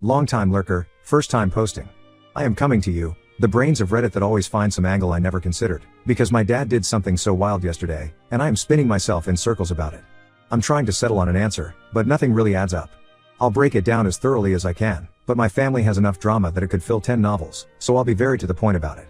Long-time lurker, first-time posting. I am coming to you, the brains of Reddit that always find some angle I never considered, because my dad did something so wild yesterday, and I am spinning myself in circles about it. I'm trying to settle on an answer, but nothing really adds up. I'll break it down as thoroughly as I can, but my family has enough drama that it could fill 10 novels, so I'll be very to the point about it.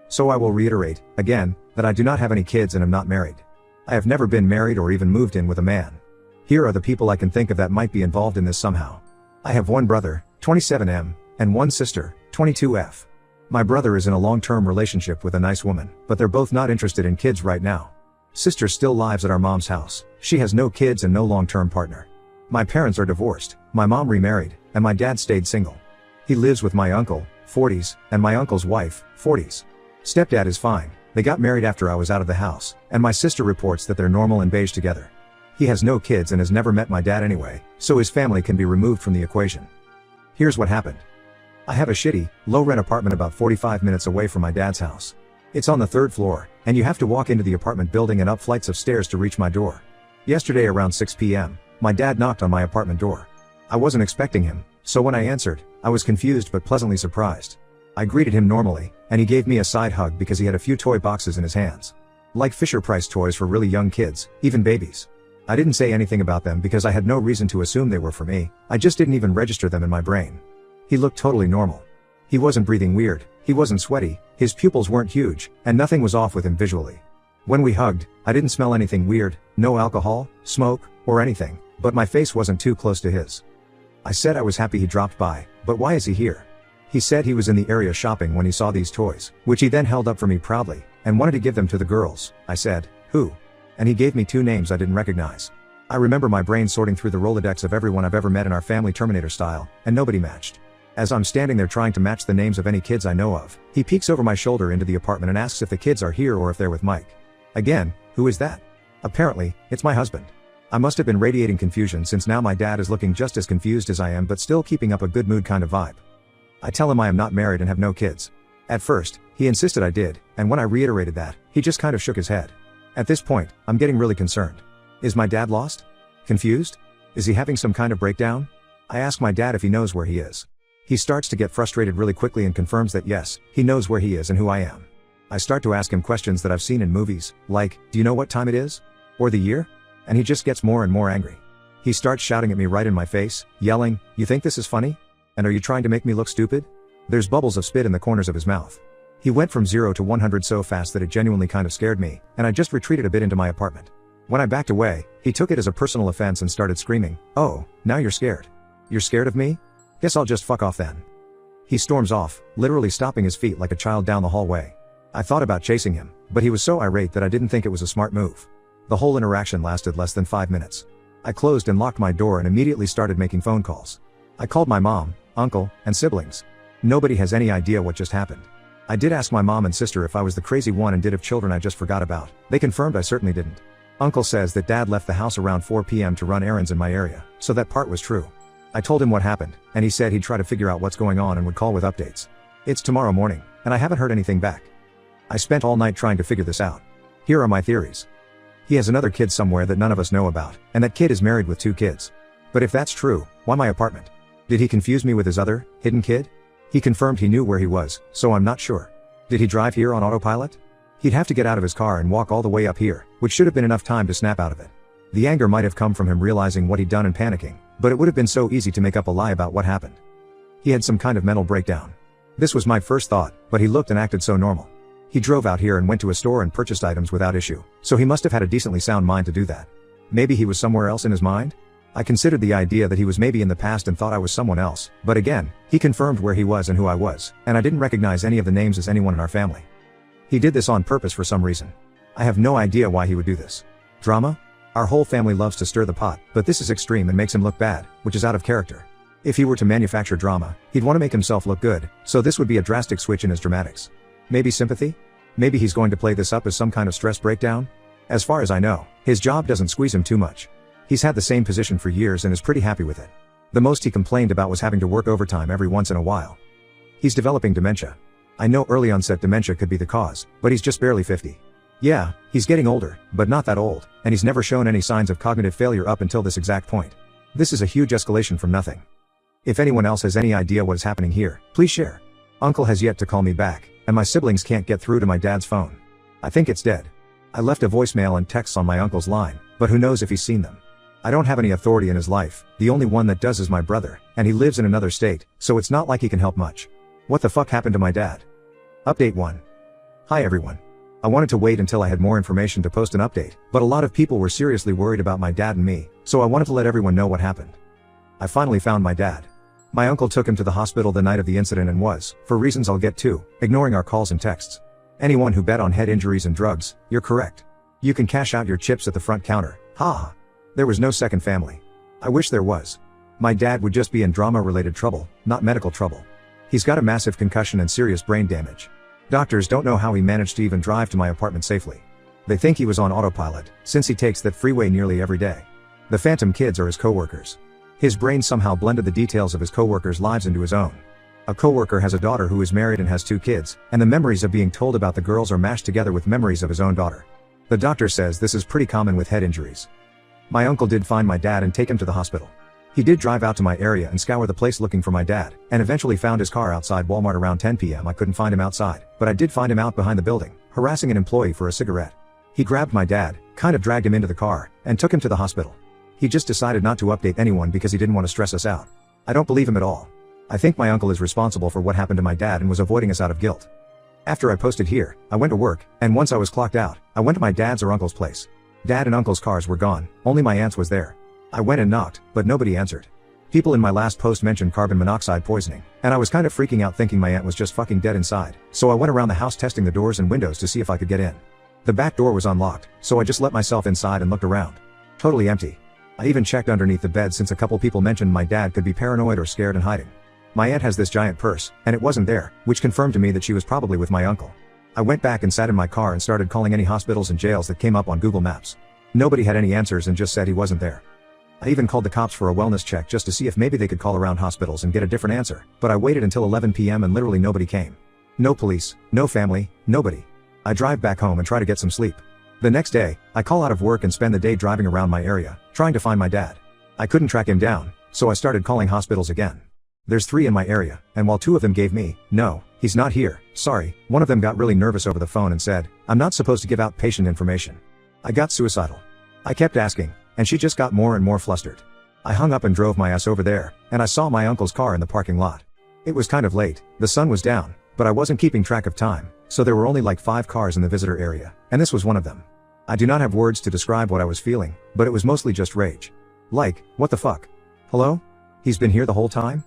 So I will reiterate, again, that I do not have any kids and am not married. I have never been married or even moved in with a man. Here are the people I can think of that might be involved in this somehow. I have one brother, 27M, and one sister, 22F. My brother is in a long-term relationship with a nice woman, but they're both not interested in kids right now. Sister still lives at our mom's house. She has no kids and no long-term partner. My parents are divorced, my mom remarried, and my dad stayed single. He lives with my uncle, 40s, and my uncle's wife, 40s. Stepdad is fine, they got married after I was out of the house, and my sister reports that they're normal and beige together. He has no kids and has never met my dad anyway, so his family can be removed from the equation. Here's what happened. I have a shitty, low-rent apartment about 45 minutes away from my dad's house. It's on the 3rd floor, and you have to walk into the apartment building and up flights of stairs to reach my door. Yesterday around 6 p.m., my dad knocked on my apartment door. I wasn't expecting him, so when I answered, I was confused but pleasantly surprised. I greeted him normally, and he gave me a side hug because he had a few toy boxes in his hands. Like Fisher-Price toys for really young kids, even babies. I didn't say anything about them because I had no reason to assume they were for me, I just didn't even register them in my brain. He looked totally normal. He wasn't breathing weird, he wasn't sweaty, his pupils weren't huge, and nothing was off with him visually. When we hugged, I didn't smell anything weird, no alcohol, smoke, or anything, but my face wasn't too close to his. I said I was happy he dropped by, but why is he here? He said he was in the area shopping when he saw these toys, which he then held up for me proudly, and wanted to give them to the girls. I said, "Who?" And he gave me 2 names I didn't recognize. I remember my brain sorting through the Rolodex of everyone I've ever met in our family Terminator style, and nobody matched. As I'm standing there trying to match the names of any kids I know of, he peeks over my shoulder into the apartment and asks if the kids are here or if they're with Mike. Again, who is that? Apparently, it's my husband. I must have been radiating confusion since now my dad is looking just as confused as I am but still keeping up a good mood kind of vibe. I tell him I am not married and have no kids. At first, he insisted I did, and when I reiterated that, he just kind of shook his head. At this point, I'm getting really concerned. Is my dad lost? Confused? Is he having some kind of breakdown? I ask my dad if he knows where he is. He starts to get frustrated really quickly and confirms that yes, he knows where he is and who I am. I start to ask him questions that I've seen in movies, like, do you know what time it is? Or the year? And he just gets more and more angry. He starts shouting at me right in my face, yelling, "You think this is funny? And are you trying to make me look stupid?" There's bubbles of spit in the corners of his mouth. He went from 0 to 100 so fast that it genuinely kind of scared me, and I just retreated a bit into my apartment. When I backed away, he took it as a personal offense and started screaming, "Oh, now you're scared. You're scared of me? Guess I'll just fuck off then." He storms off, literally stopping his feet like a child down the hallway. I thought about chasing him, but he was so irate that I didn't think it was a smart move. The whole interaction lasted less than 5 minutes. I closed and locked my door and immediately started making phone calls. I called my mom, uncle, and siblings. Nobody has any idea what just happened. I did ask my mom and sister if I was the crazy one and did have children I just forgot about. They confirmed I certainly didn't. Uncle says that dad left the house around 4 p.m. to run errands in my area, so that part was true. I told him what happened, and he said he'd try to figure out what's going on and would call with updates. It's tomorrow morning, and I haven't heard anything back. I spent all night trying to figure this out. Here are my theories. He has another kid somewhere that none of us know about, and that kid is married with 2 kids. But if that's true, why my apartment? Did he confuse me with his other, hidden kid? He confirmed he knew where he was, so I'm not sure. Did he drive here on autopilot? He'd have to get out of his car and walk all the way up here, which should have been enough time to snap out of it. The anger might have come from him realizing what he'd done and panicking, but it would have been so easy to make up a lie about what happened. He had some kind of mental breakdown. This was my first thought, but he looked and acted so normal. He drove out here and went to a store and purchased items without issue, so he must have had a decently sound mind to do that. Maybe he was somewhere else in his mind? I considered the idea that he was maybe in the past and thought I was someone else, but again, he confirmed where he was and who I was, and I didn't recognize any of the names as anyone in our family. He did this on purpose for some reason. I have no idea why he would do this. Drama? Our whole family loves to stir the pot, but this is extreme and makes him look bad, which is out of character. If he were to manufacture drama, he'd want to make himself look good, so this would be a drastic switch in his dramatics. Maybe sympathy? Maybe he's going to play this up as some kind of stress breakdown? As far as I know, his job doesn't squeeze him too much. He's had the same position for years and is pretty happy with it. The most he complained about was having to work overtime every once in a while. He's developing dementia. I know early onset dementia could be the cause, but he's just barely 50. Yeah, he's getting older, but not that old, and he's never shown any signs of cognitive failure up until this exact point. This is a huge escalation from nothing. If anyone else has any idea what is happening here, please share. Uncle has yet to call me back, and my siblings can't get through to my dad's phone. I think it's dead. I left a voicemail and texts on my uncle's line, but who knows if he's seen them. I don't have any authority in his life, the only one that does is my brother, and he lives in another state, so it's not like he can help much. What the fuck happened to my dad? Update 1. Hi everyone. I wanted to wait until I had more information to post an update, but a lot of people were seriously worried about my dad and me, so I wanted to let everyone know what happened. I finally found my dad. My uncle took him to the hospital the night of the incident and was, for reasons I'll get to, ignoring our calls and texts. Anyone who bet on head injuries and drugs, you're correct. You can cash out your chips at the front counter, ha. There was no second family. I wish there was. My dad would just be in drama-related trouble, not medical trouble. He's got a massive concussion and serious brain damage. Doctors don't know how he managed to even drive to my apartment safely. They think he was on autopilot, since he takes that freeway nearly every day. The phantom kids are his coworkers. His brain somehow blended the details of his coworkers' lives into his own. A coworker has a daughter who is married and has 2 kids, and the memories of being told about the girls are mashed together with memories of his own daughter. The doctor says this is pretty common with head injuries. My uncle did find my dad and take him to the hospital. He did drive out to my area and scour the place looking for my dad, and eventually found his car outside Walmart around 10 p.m. I couldn't find him outside, but I did find him out behind the building, harassing an employee for a cigarette. He grabbed my dad, kind of dragged him into the car, and took him to the hospital. He just decided not to update anyone because he didn't want to stress us out. I don't believe him at all. I think my uncle is responsible for what happened to my dad and was avoiding us out of guilt. After I posted here, I went to work, and once I was clocked out, I went to my dad's or uncle's place. Dad and uncle's cars were gone, only my aunt's was there. I went and knocked, but nobody answered. People in my last post mentioned carbon monoxide poisoning, and I was kind of freaking out thinking my aunt was just fucking dead inside, so I went around the house testing the doors and windows to see if I could get in. The back door was unlocked, so I just let myself inside and looked around. Totally empty. I even checked underneath the bed since a couple people mentioned my dad could be paranoid or scared and hiding. My aunt has this giant purse, and it wasn't there, which confirmed to me that she was probably with my uncle. I went back and sat in my car and started calling any hospitals and jails that came up on Google Maps. Nobody had any answers and just said he wasn't there. I even called the cops for a wellness check just to see if maybe they could call around hospitals and get a different answer, but I waited until 11 p.m. and literally nobody came. No police, no family, nobody. I drive back home and try to get some sleep. The next day, I call out of work and spend the day driving around my area, trying to find my dad. I couldn't track him down, so I started calling hospitals again. There's 3 in my area, and while 2 of them gave me, "No, he's not here, sorry," one of them got really nervous over the phone and said, "I'm not supposed to give out patient information." I got suicidal. I kept asking, and she just got more and more flustered. I hung up and drove my ass over there, and I saw my uncle's car in the parking lot. It was kind of late, the sun was down, but I wasn't keeping track of time, so there were only like 5 cars in the visitor area, and this was one of them. I do not have words to describe what I was feeling, but it was mostly just rage. Like, what the fuck? Hello? He's been here the whole time?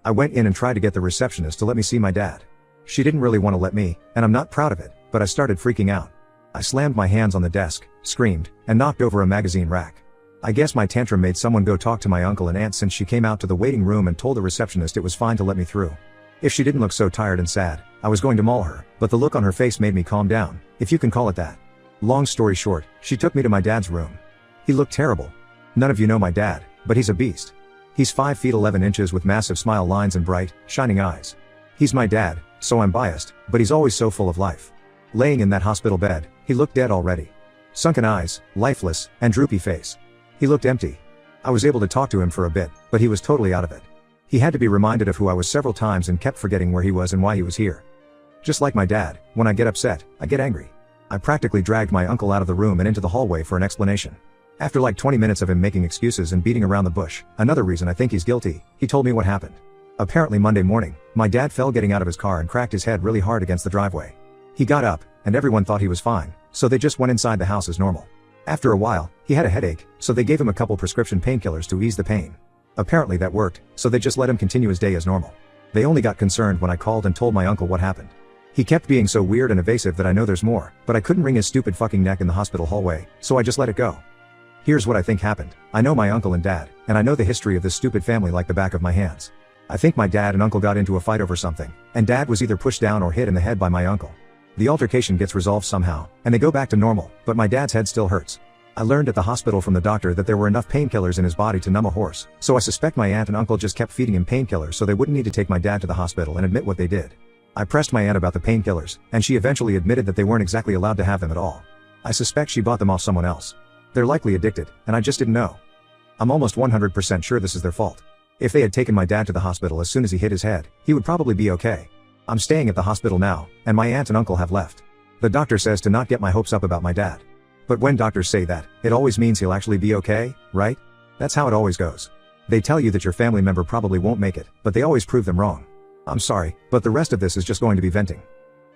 I went in and tried to get the receptionist to let me see my dad. She didn't really want to let me, and I'm not proud of it, but I started freaking out. I slammed my hands on the desk, screamed, and knocked over a magazine rack. I guess my tantrum made someone go talk to my uncle and aunt since she came out to the waiting room and told the receptionist it was fine to let me through. If she didn't look so tired and sad, I was going to maul her, but the look on her face made me calm down, if you can call it that. Long story short, she took me to my dad's room. He looked terrible. None of you know my dad, but he's a beast. He's 5 feet 11 inches with massive smile lines and bright, shining eyes. He's my dad, so I'm biased, but he's always so full of life. Laying in that hospital bed, he looked dead already. Sunken eyes, lifeless, and droopy face. He looked empty. I was able to talk to him for a bit, but he was totally out of it. He had to be reminded of who I was several times and kept forgetting where he was and why he was here. Just like my dad, when I get upset, I get angry. I practically dragged my uncle out of the room and into the hallway for an explanation. After like 20 minutes of him making excuses and beating around the bush, another reason I think he's guilty, he told me what happened. Apparently Monday morning, my dad fell getting out of his car and cracked his head really hard against the driveway. He got up, and everyone thought he was fine, so they just went inside the house as normal. After a while, he had a headache, so they gave him a couple prescription painkillers to ease the pain. Apparently that worked, so they just let him continue his day as normal. They only got concerned when I called and told my uncle what happened. He kept being so weird and evasive that I know there's more, but I couldn't wring his stupid fucking neck in the hospital hallway, so I just let it go. Here's what I think happened. I know my uncle and dad, and I know the history of this stupid family like the back of my hands. I think my dad and uncle got into a fight over something, and dad was either pushed down or hit in the head by my uncle. The altercation gets resolved somehow, and they go back to normal, but my dad's head still hurts. I learned at the hospital from the doctor that there were enough painkillers in his body to numb a horse, so I suspect my aunt and uncle just kept feeding him painkillers so they wouldn't need to take my dad to the hospital and admit what they did. I pressed my aunt about the painkillers, and she eventually admitted that they weren't exactly allowed to have them at all. I suspect she bought them off someone else. They're likely addicted, and I just didn't know. I'm almost 100% sure this is their fault. If they had taken my dad to the hospital as soon as he hit his head, he would probably be okay. I'm staying at the hospital now, and my aunt and uncle have left. The doctor says to not get my hopes up about my dad. But when doctors say that, it always means he'll actually be okay, right? That's how it always goes. They tell you that your family member probably won't make it, but they always prove them wrong. I'm sorry, but the rest of this is just going to be venting.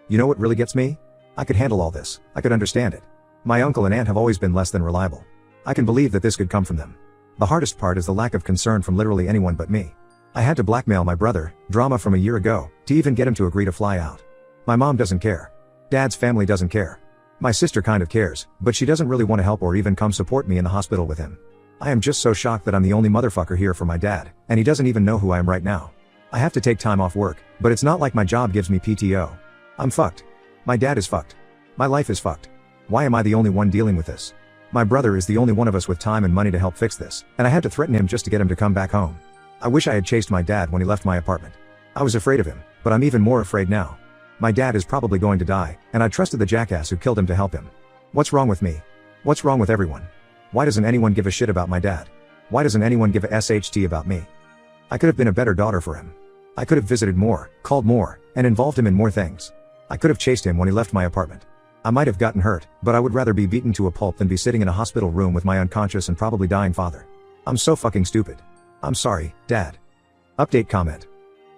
You know what really gets me? I could handle all this, I could understand it. My uncle and aunt have always been less than reliable. I can believe that this could come from them. The hardest part is the lack of concern from literally anyone but me. I had to blackmail my brother, drama from a year ago, to even get him to agree to fly out. My mom doesn't care. Dad's family doesn't care. My sister kind of cares, but she doesn't really want to help or even come support me in the hospital with him. I am just so shocked that I'm the only motherfucker here for my dad, and he doesn't even know who I am right now. I have to take time off work, but it's not like my job gives me PTO. I'm fucked. My dad is fucked. My life is fucked. Why am I the only one dealing with this? My brother is the only one of us with time and money to help fix this, and I had to threaten him just to get him to come back home. I wish I had chased my dad when he left my apartment. I was afraid of him, but I'm even more afraid now. My dad is probably going to die, and I trusted the jackass who killed him to help him. What's wrong with me? What's wrong with everyone? Why doesn't anyone give a shit about my dad? Why doesn't anyone give a SHT about me? I could have been a better daughter for him. I could have visited more, called more, and involved him in more things. I could have chased him when he left my apartment. I might have gotten hurt, but I would rather be beaten to a pulp than be sitting in a hospital room with my unconscious and probably dying father. I'm so fucking stupid. I'm sorry, Dad. Update comment.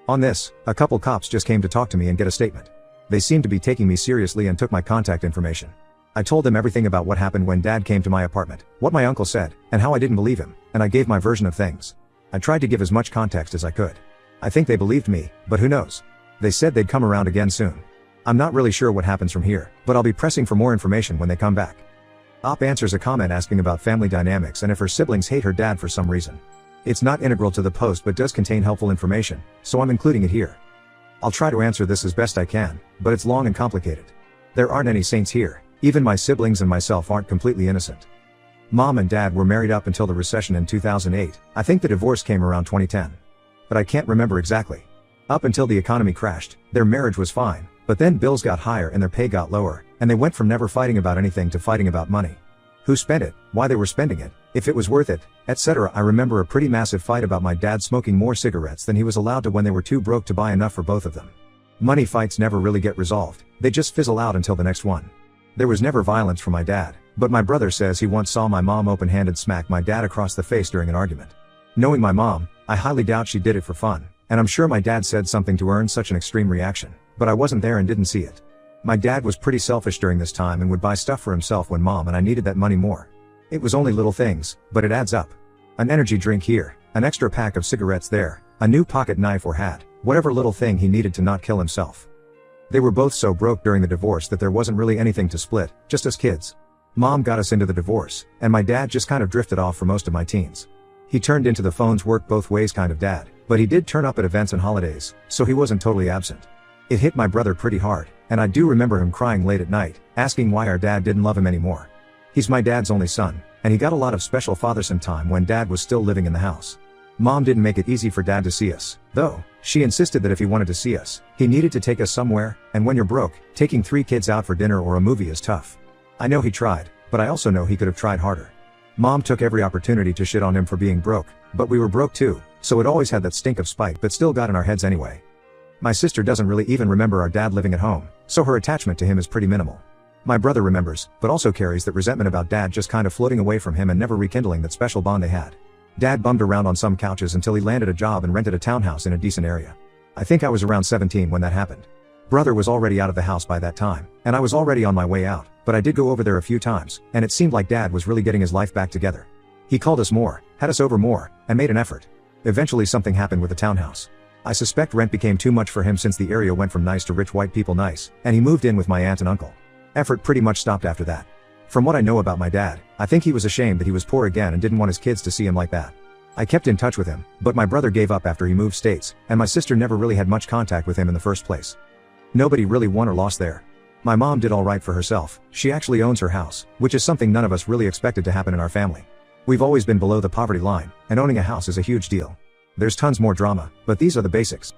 On this, a couple cops just came to talk to me and get a statement. They seemed to be taking me seriously and took my contact information. I told them everything about what happened when Dad came to my apartment, what my uncle said, and how I didn't believe him, and I gave my version of things. I tried to give as much context as I could. I think they believed me, but who knows? They said they'd come around again soon. I'm not really sure what happens from here, but I'll be pressing for more information when they come back. Op answers a comment asking about family dynamics and if her siblings hate her dad for some reason. It's not integral to the post but does contain helpful information, so I'm including it here. I'll try to answer this as best I can, but it's long and complicated. There aren't any saints here, even my siblings and myself aren't completely innocent. Mom and Dad were married up until the recession in 2008, I think the divorce came around 2010. But I can't remember exactly. Up until the economy crashed, their marriage was fine. But then bills got higher and their pay got lower, and they went from never fighting about anything to fighting about money. Who spent it, why they were spending it, if it was worth it, etc. I remember a pretty massive fight about my dad smoking more cigarettes than he was allowed to when they were too broke to buy enough for both of them. Money fights never really get resolved, they just fizzle out until the next one. There was never violence from my dad, but my brother says he once saw my mom open-handed smack my dad across the face during an argument. Knowing my mom, I highly doubt she did it for fun, and I'm sure my dad said something to earn such an extreme reaction. But I wasn't there and didn't see it. My dad was pretty selfish during this time and would buy stuff for himself when Mom and I needed that money more. It was only little things, but it adds up. An energy drink here, an extra pack of cigarettes there, a new pocket knife or hat, whatever little thing he needed to not kill himself. They were both so broke during the divorce that there wasn't really anything to split, just us kids. Mom got us into the divorce, and my dad just kind of drifted off for most of my teens. He turned into the phones work both ways kind of dad, but he did turn up at events and holidays, so he wasn't totally absent. It hit my brother pretty hard, and I do remember him crying late at night, asking why our dad didn't love him anymore. He's my dad's only son, and he got a lot of special fathersome time when Dad was still living in the house. Mom didn't make it easy for Dad to see us, though. She insisted that if he wanted to see us, he needed to take us somewhere, and when you're broke, taking 3 kids out for dinner or a movie is tough. I know he tried, but I also know he could have tried harder. Mom took every opportunity to shit on him for being broke, but we were broke too, so it always had that stink of spite but still got in our heads anyway. My sister doesn't really even remember our dad living at home, so her attachment to him is pretty minimal. My brother remembers, but also carries that resentment about Dad just kind of floating away from him and never rekindling that special bond they had. Dad bummed around on some couches until he landed a job and rented a townhouse in a decent area. I think I was around 17 when that happened. Brother was already out of the house by that time, and I was already on my way out, but I did go over there a few times, and it seemed like Dad was really getting his life back together. He called us more, had us over more, and made an effort. Eventually something happened with the townhouse. I suspect rent became too much for him since the area went from nice to rich white people nice, and he moved in with my aunt and uncle. Effort pretty much stopped after that. From what I know about my dad, I think he was ashamed that he was poor again and didn't want his kids to see him like that. I kept in touch with him, but my brother gave up after he moved states, and my sister never really had much contact with him in the first place. Nobody really won or lost there. My mom did alright for herself, she actually owns her house, which is something none of us really expected to happen in our family. We've always been below the poverty line, and owning a house is a huge deal. There's tons more drama, but these are the basics.